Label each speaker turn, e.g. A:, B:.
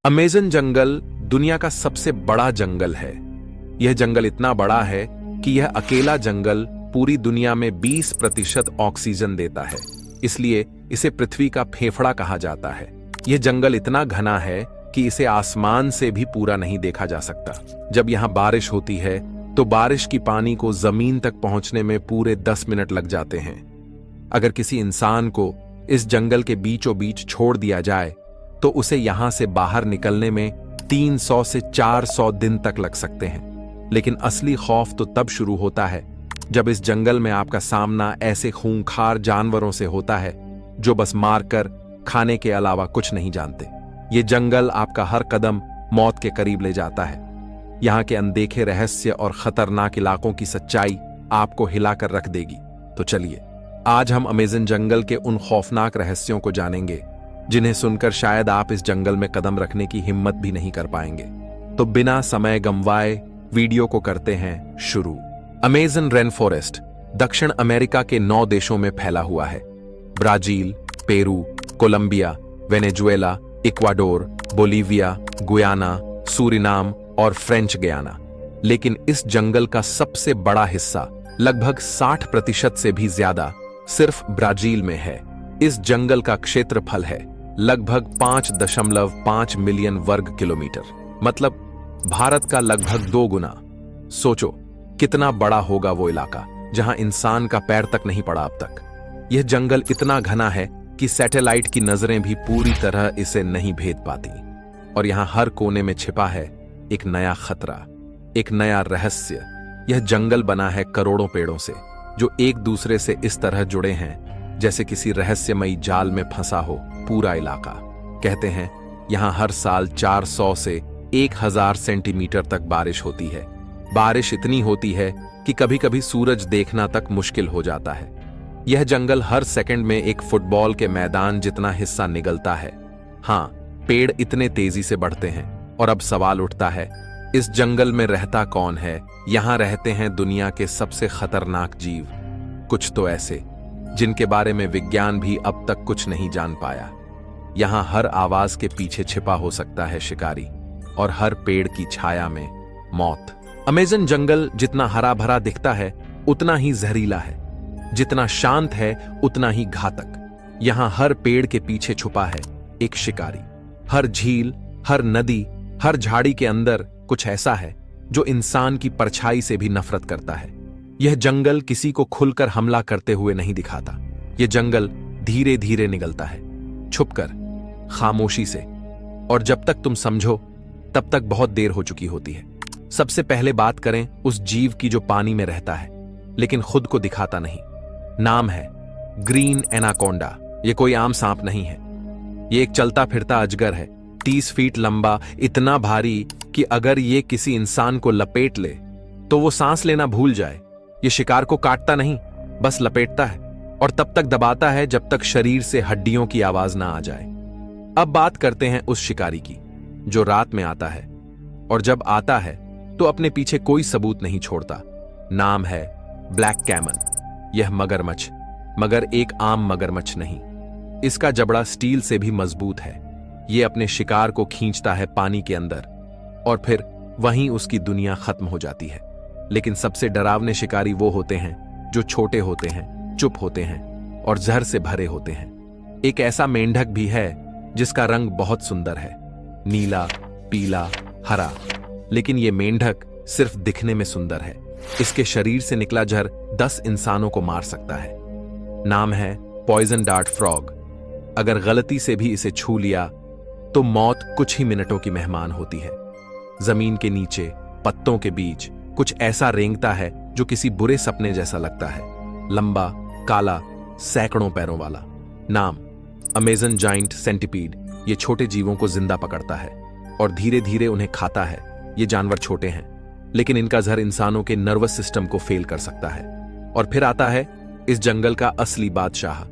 A: Amazon जंगल दुनिया का सबसे बड़ा जंगल है। यह जंगल इतना बड़ा है कि यह अकेला जंगल पूरी दुनिया में 20% ऑक्सीजन देता है, इसलिए इसे पृथ्वी का फेफड़ा कहा जाता है। यह जंगल इतना घना है कि इसे आसमान से भी पूरा नहीं देखा जा सकता। जब यहाँ बारिश होती है तो बारिश की पानी को जमीन तक पहुंचने में पूरे 10 मिनट लग जाते हैं। अगर किसी इंसान को इस जंगल के बीचों बीच छोड़ दिया जाए तो उसे यहां से बाहर निकलने में 300 से 400 दिन तक लग सकते हैं। लेकिन असली खौफ तो तब शुरू होता है जब इस जंगल में आपका सामना ऐसे खूंखार जानवरों से होता है जो बस मारकर खाने के अलावा कुछ नहीं जानते। ये जंगल आपका हर कदम मौत के करीब ले जाता है। यहाँ के अनदेखे रहस्य और खतरनाक इलाकों की सच्चाई आपको हिलाकर रख देगी। तो चलिए, आज हम अमेज़न जंगल के उन खौफनाक रहस्यों को जानेंगे जिन्हें सुनकर शायद आप इस जंगल में कदम रखने की हिम्मत भी नहीं कर पाएंगे। तो बिना समय गंवाए वीडियो को करते हैं शुरू। अमेज़न रेन फॉरेस्ट दक्षिण अमेरिका के 9 देशों में फैला हुआ है। Brazil, Peru, Colombia, Venezuela, Ecuador, Bolivia, Guyana, Suriname और फ्रेंच गयाना। लेकिन इस जंगल का सबसे बड़ा हिस्सा, लगभग 60% से भी ज्यादा, सिर्फ ब्राजील में है। इस जंगल का क्षेत्रफल है लगभग 5.5 मिलियन वर्ग किलोमीटर, मतलब भारत का लगभग 2 गुना। सोचो कितना बड़ा होगा वो इलाका जहां इंसान का पैर तक नहीं पड़ा अब तक। यह जंगल इतना घना है कि सैटेलाइट की नजरें भी पूरी तरह इसे नहीं भेद पाती। और यहां हर कोने में छिपा है एक नया खतरा, एक नया रहस्य। यह जंगल बना है करोड़ों पेड़ों से जो एक दूसरे से इस तरह जुड़े हैं जैसे किसी रहस्यमयी जाल में फंसा हो पूरा इलाका। कहते हैं यहां हर साल 400 से 1000 सेंटीमीटर तक बारिश होती है। बारिश इतनी होती है कि कभी कभी सूरज देखना तक मुश्किल हो जाता है। यह जंगल हर सेकंड में एक फुटबॉल के मैदान जितना हिस्सा निगलता है। हाँ, पेड़ इतने तेजी से बढ़ते हैं। और अब सवाल उठता है, इस जंगल में रहता कौन है? यहां रहते हैं दुनिया के सबसे खतरनाक जीव, कुछ तो ऐसे जिनके बारे में विज्ञान भी अब तक कुछ नहीं जान पाया। यहां हर आवाज के पीछे छिपा हो सकता है शिकारी, और हर पेड़ की छाया में मौत। अमेज़न जंगल जितना हरा भरा दिखता है उतना ही जहरीला है, जितना शांत है उतना ही घातक। यहां हर पेड़ के पीछे छुपा है एक शिकारी। हर झील, हर नदी, हर झाड़ी के अंदर कुछ ऐसा है जो इंसान की परछाई से भी नफरत करता है। यह जंगल किसी को खुलकर हमला करते हुए नहीं दिखाता। यह जंगल धीरे धीरे निगलता है, छुपकर, खामोशी से। और जब तक तुम समझो तब तक बहुत देर हो चुकी होती है। सबसे पहले बात करें उस जीव की जो पानी में रहता है लेकिन खुद को दिखाता नहीं। नाम है ग्रीन एनाकोंडा। यह कोई आम सांप नहीं है। यह एक चलता फिरता अजगर है, 30 फीट लंबा, इतना भारी कि अगर यह किसी इंसान को लपेट ले तो वो सांस लेना भूल जाए। ये शिकार को काटता नहीं, बस लपेटता है और तब तक दबाता है जब तक शरीर से हड्डियों की आवाज ना आ जाए। अब बात करते हैं उस शिकारी की जो रात में आता है, और जब आता है तो अपने पीछे कोई सबूत नहीं छोड़ता। नाम है ब्लैक कैमन। यह मगरमच्छ, मगर एक आम मगरमच्छ नहीं। इसका जबड़ा स्टील से भी मजबूत है। यह अपने शिकार को खींचता है पानी के अंदर और फिर वहीं उसकी दुनिया खत्म हो जाती है। लेकिन सबसे डरावने शिकारी वो होते हैं जो छोटे होते हैं, चुप होते हैं और जहर से भरे होते हैं। एक ऐसा मेंढक भी है जिसका रंग बहुत सुंदर है, नीला, पीला, हरा। लेकिन ये मेंढक सिर्फ दिखने में सुंदर है। इसके शरीर से निकला जहर 10 इंसानों को मार सकता है। नाम है पॉइजन डार्ट फ्रॉग। अगर गलती से भी इसे छू लिया तो मौत कुछ ही मिनटों की मेहमान होती है। जमीन के नीचे, पत्तों के बीच कुछ ऐसा रेंगता है जो किसी बुरे सपने जैसा लगता है। लंबा, काला, सैकड़ों पैरों वाला। नाम अमेज़न जाइंट सेंटिपीड। ये छोटे जीवों को जिंदा पकड़ता है और धीरे धीरे उन्हें खाता है। ये जानवर छोटे हैं लेकिन इनका जहर इंसानों के नर्वस सिस्टम को फेल कर सकता है। और फिर आता है इस जंगल का असली बादशाह,